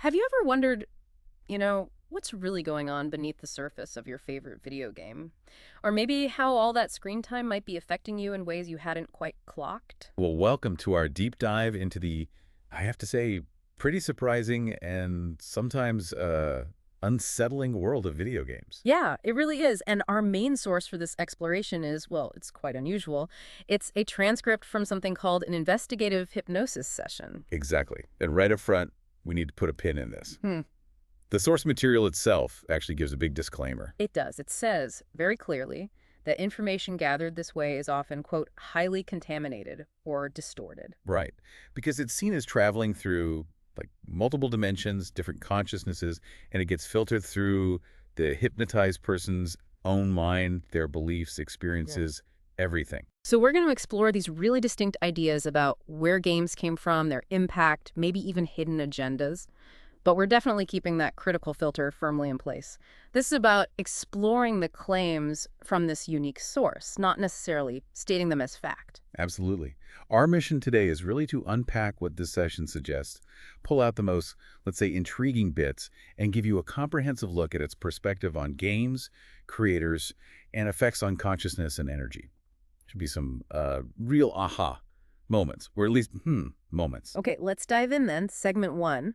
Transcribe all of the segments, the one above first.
Have you ever wondered, what's really going on beneath the surface of your favorite video game? Or maybe how all that screen time might be affecting you in ways you hadn't quite clocked? Well, welcome to our deep dive into the, I have to say, pretty surprising and sometimes unsettling world of video games. Yeah, it really is. And our main source for this exploration is, well, it's quite unusual. It's a transcript from something called an investigative hypnosis session. Exactly. And right up front, we need to put a pin in this. Hmm. The source material itself actually gives a big disclaimer. It does. It says very clearly that information gathered this way is often, quote, highly contaminated or distorted. Right. Because it's seen as traveling through like multiple dimensions, different consciousnesses, and it gets filtered through the hypnotized person's own mind, their beliefs, experiences, everything. So we're going to explore these really distinct ideas about where games came from, their impact, maybe even hidden agendas. But we're definitely keeping that critical filter firmly in place. This is about exploring the claims from this unique source, not necessarily stating them as fact. Absolutely. Our mission today is really to unpack what this session suggests, pull out the most, let's say, intriguing bits, and give you a comprehensive look at its perspective on games, creators, and effects on consciousness and energy. Should be some real aha moments, or at least, moments. Okay, let's dive in then. Segment 1.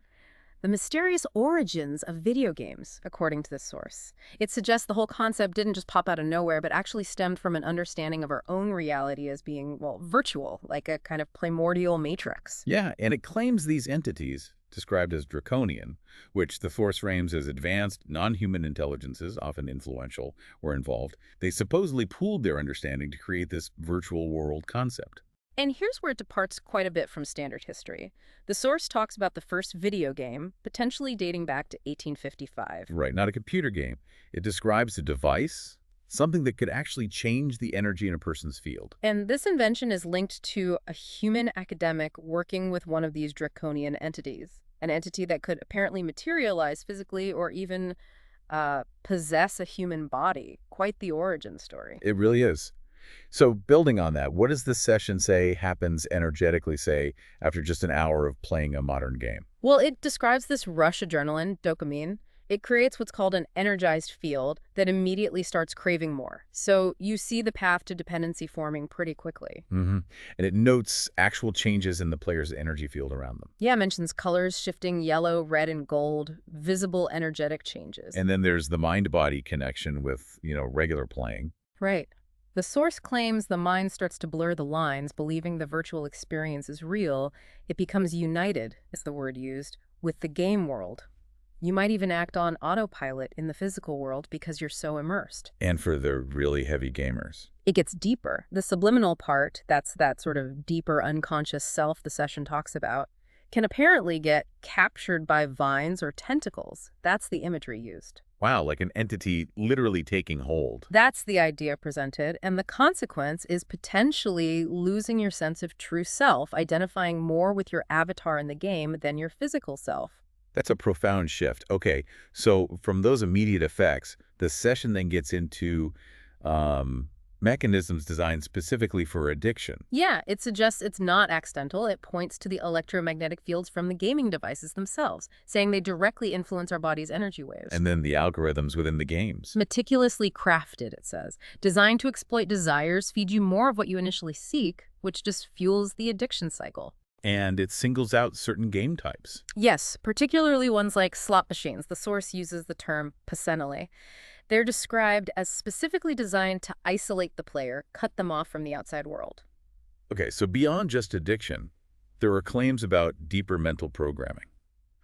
The mysterious origins of video games, according to this source. It suggests the whole concept didn't just pop out of nowhere, but actually stemmed from an understanding of our own reality as being, well, virtual, like a kind of primordial matrix. Yeah, and it claims these entities, described as draconian, which the source frames as advanced, non-human intelligences, often influential, were involved. They supposedly pooled their understanding to create this virtual world concept. And here's where it departs quite a bit from standard history. The source talks about the first video game, potentially dating back to 1855. Right, not a computer game. It describes a device, something that could actually change the energy in a person's field. And this invention is linked to a human academic working with one of these draconian entities, an entity that could apparently materialize physically or even possess a human body. Quite the origin story. It really is. So building on that, what does this session say happens energetically, say, after just an hour of playing a modern game? Well, it describes this rush adrenaline, dopamine. It creates what's called an energized field that immediately starts craving more. So you see the path to dependency forming pretty quickly. And it notes actual changes in the player's energy field around them. Yeah, it mentions colors shifting yellow, red, and gold, visible energetic changes. And then there's the mind-body connection with, regular playing. Right. The source claims the mind starts to blur the lines, believing the virtual experience is real. It becomes united, is the word used, with the game world. You might even act on autopilot in the physical world because you're so immersed. And for the really heavy gamers. It gets deeper. The subliminal part, that's that sort of deeper unconscious self the session talks about, can apparently get captured by vines or tentacles. That's the imagery used. Wow, like an entity literally taking hold. That's the idea presented, and the consequence is potentially losing your sense of true self, identifying more with your avatar in the game than your physical self. That's a profound shift. Okay, so from those immediate effects, the session then gets into mechanisms designed specifically for addiction. Yeah, it suggests it's not accidental. It points to the electromagnetic fields from the gaming devices themselves, saying they directly influence our body's energy waves. And then the algorithms within the games. Meticulously crafted, it says, designed to exploit desires, feed you more of what you initially seek, which just fuels the addiction cycle. And it singles out certain game types. Yes, particularly ones like slot machines. The source uses the term personally. They're described as specifically designed to isolate the player, cut them off from the outside world. Okay, so beyond just addiction, there are claims about deeper mental programming.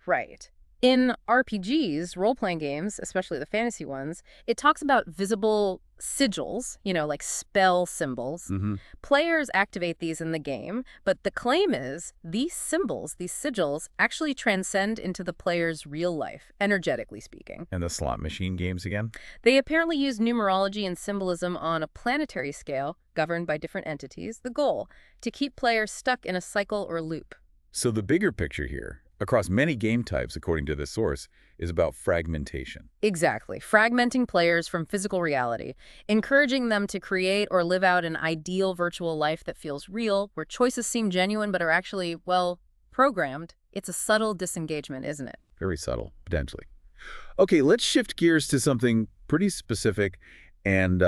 Right. In RPGs, role-playing games, especially the fantasy ones, it talks about visible sigils, like spell symbols. Players activate these in the game, but the claim is these symbols, these sigils, actually transcend into the player's real life, energetically speaking. And the slot machine games again? They apparently use numerology and symbolism on a planetary scale, governed by different entities, the goal, to keep players stuck in a cycle or loop. So the bigger picture here, across many game types, according to this source, is about fragmentation. Exactly. Fragmenting players from physical reality, encouraging them to create or live out an ideal virtual life that feels real, where choices seem genuine but are actually, well, programmed. It's a subtle disengagement, isn't it? Very subtle, potentially. Okay, let's shift gears to something pretty specific and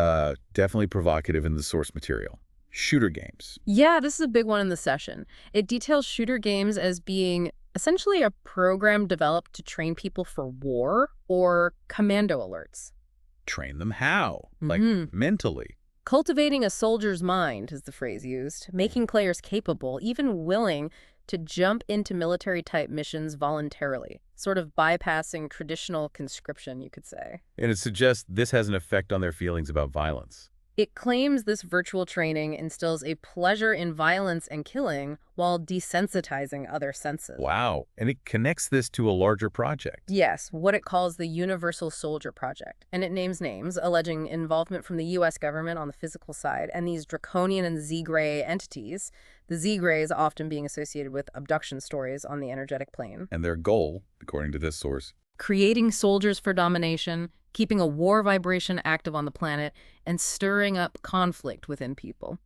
definitely provocative in the source material. Shooter games. Yeah, this is a big one in the session. It details shooter games as being essentially a program developed to train people for war or commando alerts. Train them how? Like, mentally. Cultivating a soldier's mind is the phrase used, making players capable, even willing, to jump into military-type missions voluntarily, sort of bypassing traditional conscription, you could say. And it suggests this has an effect on their feelings about violence. It claims this virtual training instills a pleasure in violence and killing while desensitizing other senses. Wow. And it connects this to a larger project. Yes, what it calls the Universal Soldier Project. And it names names, alleging involvement from the U.S. government on the physical side and these Draconian and Z-Gray entities, the Z-Grays often being associated with abduction stories on the energetic plane. And their goal, according to this source, creating soldiers for domination, keeping a war vibration active on the planet, and stirring up conflict within people.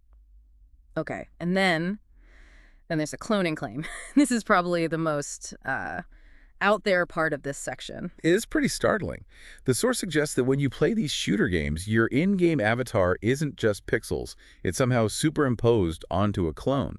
Okay, and then there's a cloning claim. This is probably the most out there part of this section. It is pretty startling. The source suggests that when you play these shooter games, your in-game avatar isn't just pixels. It's somehow superimposed onto a clone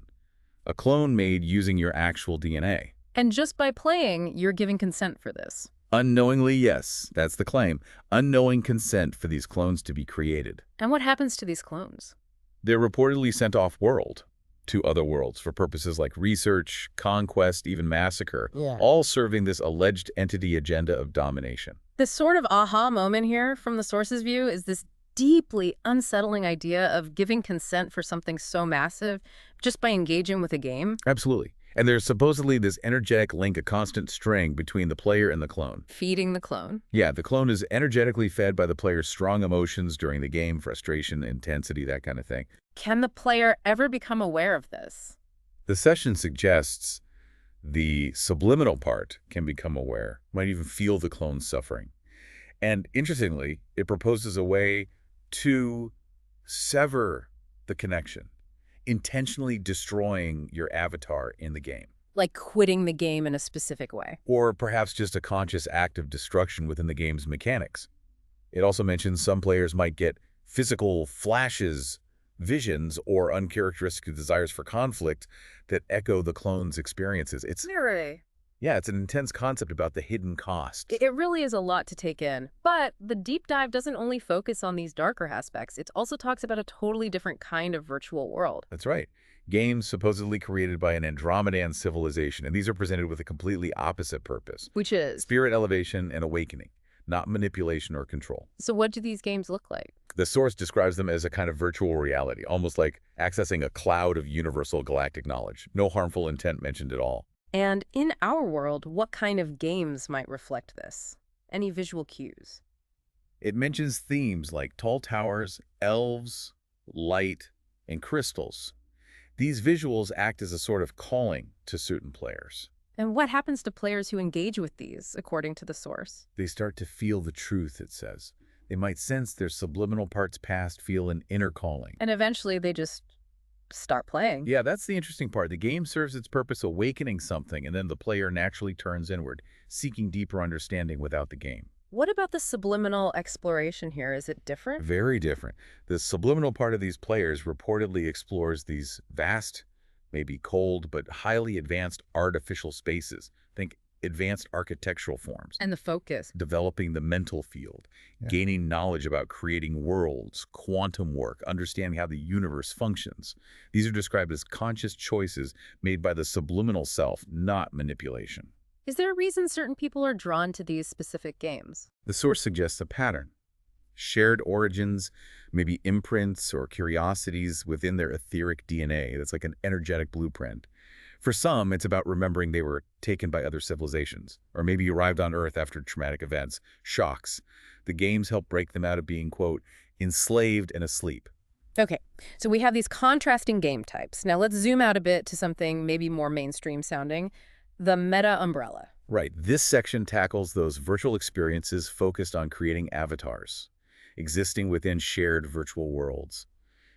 made using your actual DNA. And just by playing, you're giving consent for this. Unknowingly, yes, that's the claim. Unknowing consent for these clones to be created. And what happens to these clones? They're reportedly sent off-world to other worlds for purposes like research, conquest, even massacre, all serving this alleged entity agenda of domination. This sort of aha moment here from the source's view is this deeply unsettling idea of giving consent for something so massive just by engaging with a game. Absolutely. And there's supposedly this energetic link, a constant string between the player and the clone. Feeding the clone. Yeah, the clone is energetically fed by the player's strong emotions during the game, frustration, intensity, that kind of thing. Can the player ever become aware of this? The session suggests the subliminal part can become aware, might even feel the clone's suffering. And interestingly, it proposes a way to sever the connection, intentionally destroying your avatar in the game. Like quitting the game in a specific way. Or perhaps just a conscious act of destruction within the game's mechanics. It also mentions some players might get physical flashes, visions, or uncharacteristic desires for conflict that echo the clone's experiences. Yeah, it's an intense concept about the hidden cost. It really is a lot to take in. But the deep dive doesn't only focus on these darker aspects. It also talks about a totally different kind of virtual world. That's right. Games supposedly created by an Andromedan civilization, and these are presented with a completely opposite purpose. Which is? Spirit elevation and awakening, not manipulation or control. So what do these games look like? The source describes them as a kind of virtual reality, almost like accessing a cloud of universal galactic knowledge. No harmful intent mentioned at all. And in our world, what kind of games might reflect this? Any visual cues? It mentions themes like tall towers, elves, light, and crystals. These visuals act as a sort of calling to certain players. And what happens to players who engage with these, according to the source? They start to feel the truth, it says. They might sense their subliminal parts past, feel an inner calling. And eventually they just start playing. Yeah, that's the interesting part. The game serves its purpose awakening something, and then the player naturally turns inward, seeking deeper understanding without the game. What about the subliminal exploration here? Is it different? Very different. The subliminal part of these players reportedly explores these vast, maybe cold, but highly advanced artificial spaces. Think advanced architectural forms. And the focus. Developing the mental field, gaining knowledge about creating worlds, quantum work, understanding how the universe functions. These are described as conscious choices made by the subliminal self, not manipulation. Is there a reason certain people are drawn to these specific games? The source suggests a pattern. Shared origins, maybe imprints or curiosities within their etheric DNA. That's like an energetic blueprint. For some, it's about remembering they were taken by other civilizations, or maybe arrived on Earth after traumatic events, shocks. The games help break them out of being, quote, enslaved and asleep. Okay, so we have these contrasting game types. Now let's zoom out a bit to something maybe more mainstream sounding, the meta umbrella. Right. This section tackles those virtual experiences focused on creating avatars, existing within shared virtual worlds.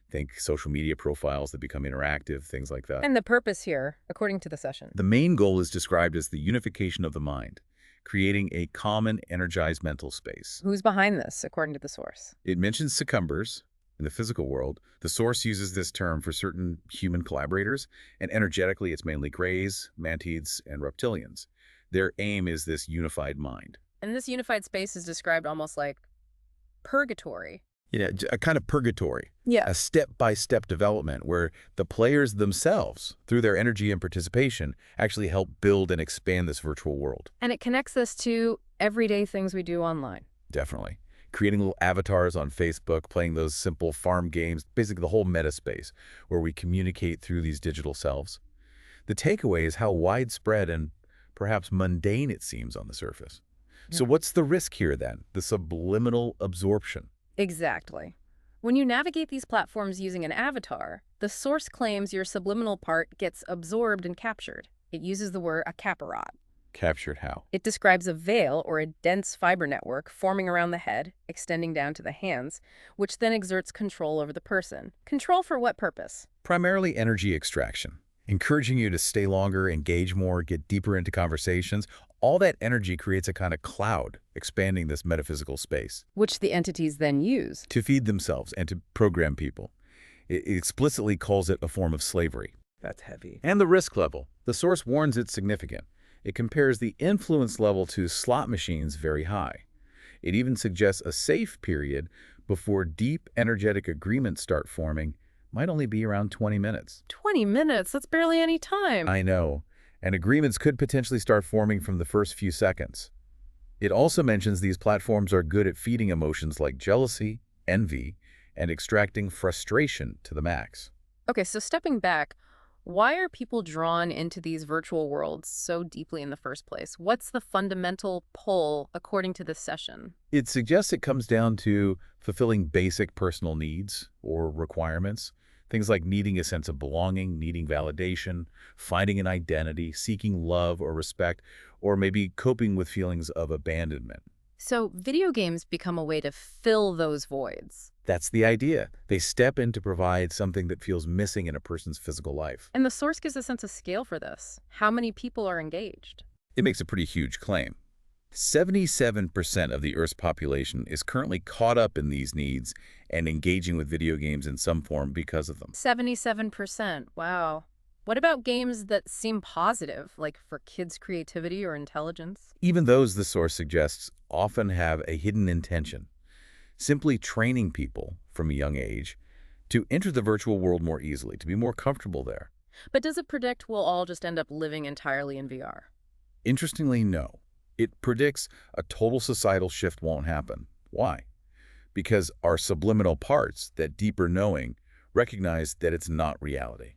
Think social media profiles that become interactive, things like that. And the purpose here, according to the session? The main goal is described as the unification of the mind, creating a calm and energized mental space. Who's behind this, according to the source? It mentions succumbers in the physical world. The source uses this term for certain human collaborators, and energetically it's mainly greys, mantids, and reptilians. Their aim is this unified mind. And this unified space is described almost like purgatory. Yeah, a kind of purgatory. Yeah. A step-by-step development where the players themselves, through their energy and participation, actually help build and expand this virtual world. And it connects us to everyday things we do online. Definitely. Creating little avatars on Facebook, playing those simple farm games, basically the whole meta space where we communicate through these digital selves. The takeaway is how widespread and perhaps mundane it seems on the surface. So what's the risk here then? The subliminal absorption. Exactly. When you navigate these platforms using an avatar, the source claims your subliminal part gets absorbed and captured. It uses the word akaparat. Captured how? It describes a veil or a dense fiber network forming around the head, extending down to the hands, which then exerts control over the person. Control for what purpose? Primarily energy extraction, encouraging you to stay longer, engage more, get deeper into conversations. All that energy creates a kind of cloud, expanding this metaphysical space. Which the entities then use. To feed themselves and to program people. It explicitly calls it a form of slavery. That's heavy. And the risk level. The source warns it's significant. It compares the influence level to slot machines very high. It even suggests a safe period before deep energetic agreements start forming might only be around 20 minutes. 20 minutes? That's barely any time. I know. And agreements could potentially start forming from the first few seconds. It also mentions these platforms are good at feeding emotions like jealousy, envy, and extracting frustration to the max. Okay, so stepping back, why are people drawn into these virtual worlds so deeply in the first place? What's the fundamental pull according to this session? It suggests it comes down to fulfilling basic personal needs or requirements. Things like needing a sense of belonging, needing validation, finding an identity, seeking love or respect, or maybe coping with feelings of abandonment. So video games become a way to fill those voids. That's the idea. They step in to provide something that feels missing in a person's physical life. And the source gives a sense of scale for this. How many people are engaged? It makes a pretty huge claim. 77% of the Earth's population is currently caught up in these needs and engaging with video games in some form because of them. 77%. Wow. What about games that seem positive, like for kids' creativity or intelligence? Even those, the source suggests, often have a hidden intention. Simply training people from a young age to enter the virtual world more easily, to be more comfortable there. But does it predict we'll all just end up living entirely in VR? Interestingly, no. It predicts a total societal shift won't happen. Why? Because our subliminal parts, that deeper knowing, recognize that it's not reality.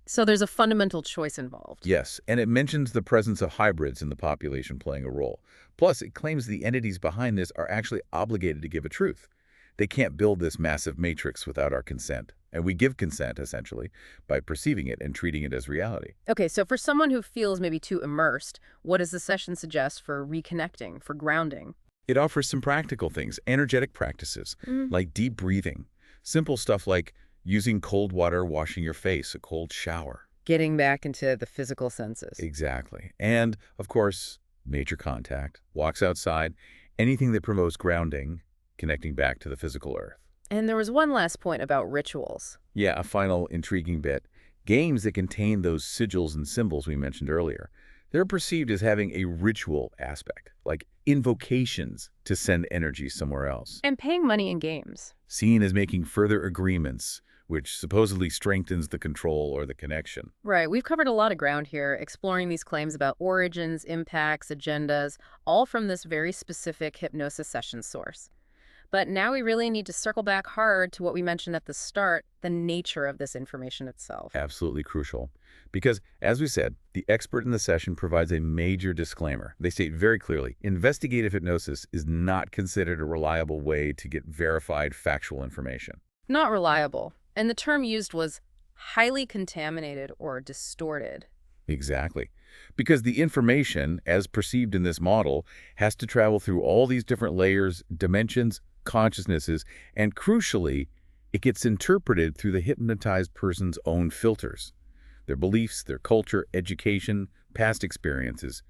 So there's a fundamental choice involved. Yes, and it mentions the presence of hybrids in the population playing a role. Plus, it claims the entities behind this are actually obligated to give a truth. They can't build this massive matrix without our consent. And we give consent, essentially, by perceiving it and treating it as reality. Okay, so for someone who feels maybe too immersed, what does the session suggest for reconnecting, for grounding? It offers some practical things, energetic practices, like deep breathing. Simple stuff like using cold water, washing your face, a cold shower. Getting back into the physical senses. Exactly. And, of course, nature contact, walks outside, anything that promotes grounding, connecting back to the physical earth. And there was one last point about rituals. Yeah, a final intriguing bit. Games that contain those sigils and symbols we mentioned earlier, they're perceived as having a ritual aspect, like invocations to send energy somewhere else. And paying money in games. Seen as making further agreements, which supposedly strengthens the control or the connection. Right, we've covered a lot of ground here, exploring these claims about origins, impacts, agendas, all from this very specific hypnosis session source. But now we really need to circle back hard to what we mentioned at the start, the nature of this information itself. Absolutely crucial. Because, as we said, the expert in the session provides a major disclaimer. They state very clearly, investigative hypnosis is not considered a reliable way to get verified factual information. Not reliable. And the term used was highly contaminated or distorted. Exactly. Because the information, as perceived in this model, has to travel through all these different layers, dimensions, consciousnesses, and crucially, it gets interpreted through the hypnotized person's own filters. Their beliefs, their culture, education, past experiences.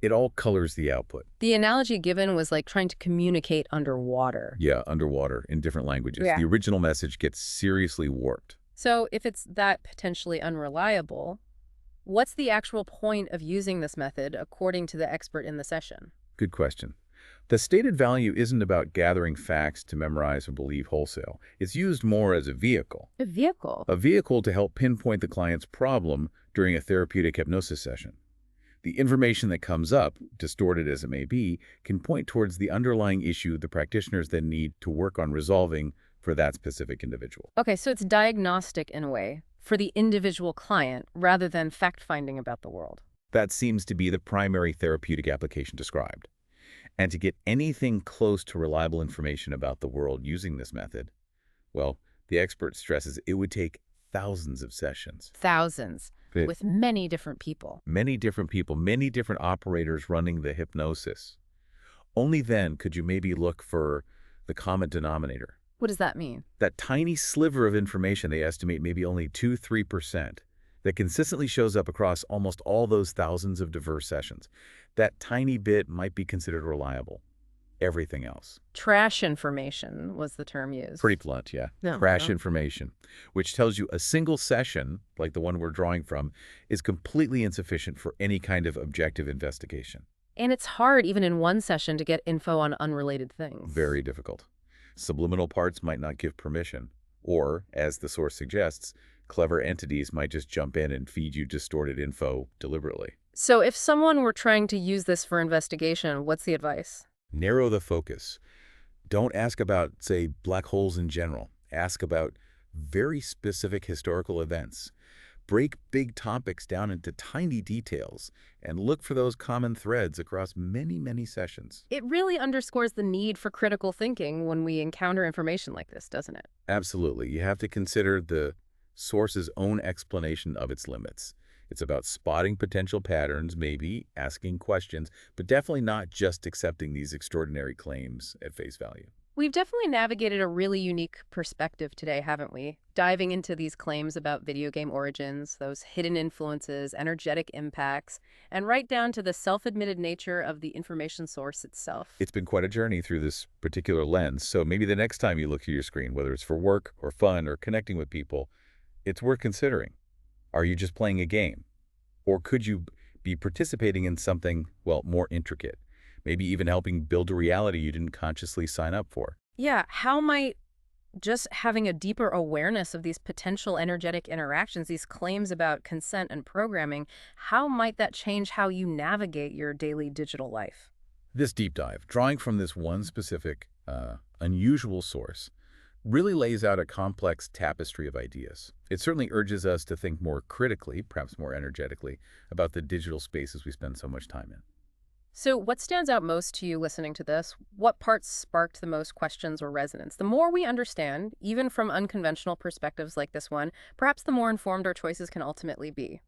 It all colors the output. The analogy given was like trying to communicate underwater. Yeah, underwater, in different languages. Yeah. The original message gets seriously warped. So if it's that potentially unreliable, what's the actual point of using this method according to the expert in the session? Good question. The stated value isn't about gathering facts to memorize or believe wholesale. It's used more as a vehicle. A vehicle? A vehicle to help pinpoint the client's problem during a therapeutic hypnosis session. The information that comes up, distorted as it may be, can point towards the underlying issue the practitioners then need to work on resolving for that specific individual. Okay, so it's diagnostic in a way for the individual client rather than fact-finding about the world. That seems to be the primary therapeutic application described. And to get anything close to reliable information about the world using this method, well, the expert stresses it would take thousands of sessions. Thousands, with many different people. Many different people, many different operators running the hypnosis. Only then could you maybe look for the common denominator. What does that mean? That tiny sliver of information they estimate maybe only 2–3% that consistently shows up across almost all those thousands of diverse sessions. That tiny bit might be considered reliable. Everything else. Trash information was the term used. Pretty blunt, yeah. No, Trash no. information, which tells you a single session, like the one we're drawing from, is completely insufficient for any kind of objective investigation. And it's hard even in one session to get info on unrelated things. Very difficult. Subliminal parts might not give permission, or, as the source suggests, clever entities might just jump in and feed you distorted info deliberately. So if someone were trying to use this for investigation, what's the advice? Narrow the focus. Don't ask about, say, black holes in general. Ask about very specific historical events. Break big topics down into tiny details and look for those common threads across many, many sessions. It really underscores the need for critical thinking when we encounter information like this, doesn't it? Absolutely. You have to consider the source's own explanation of its limits. It's about spotting potential patterns, maybe asking questions, but definitely not just accepting these extraordinary claims at face value. We've definitely navigated a really unique perspective today, haven't we? Diving into these claims about video game origins, those hidden influences, energetic impacts, and right down to the self-admitted nature of the information source itself. It's been quite a journey through this particular lens, so maybe the next time you look at your screen, whether it's for work or fun or connecting with people, it's worth considering. Are you just playing a game? Or could you be participating in something, well, more intricate? Maybe even helping build a reality you didn't consciously sign up for. Yeah, how might just having a deeper awareness of these potential energetic interactions, these claims about consent and programming, how might that change how you navigate your daily digital life? This deep dive, drawing from this one specific, unusual source, really lays out a complex tapestry of ideas. It certainly urges us to think more critically, perhaps more energetically, about the digital spaces we spend so much time in. So what stands out most to you listening to this? What parts sparked the most questions or resonance? The more we understand, even from unconventional perspectives like this one, perhaps the more informed our choices can ultimately be.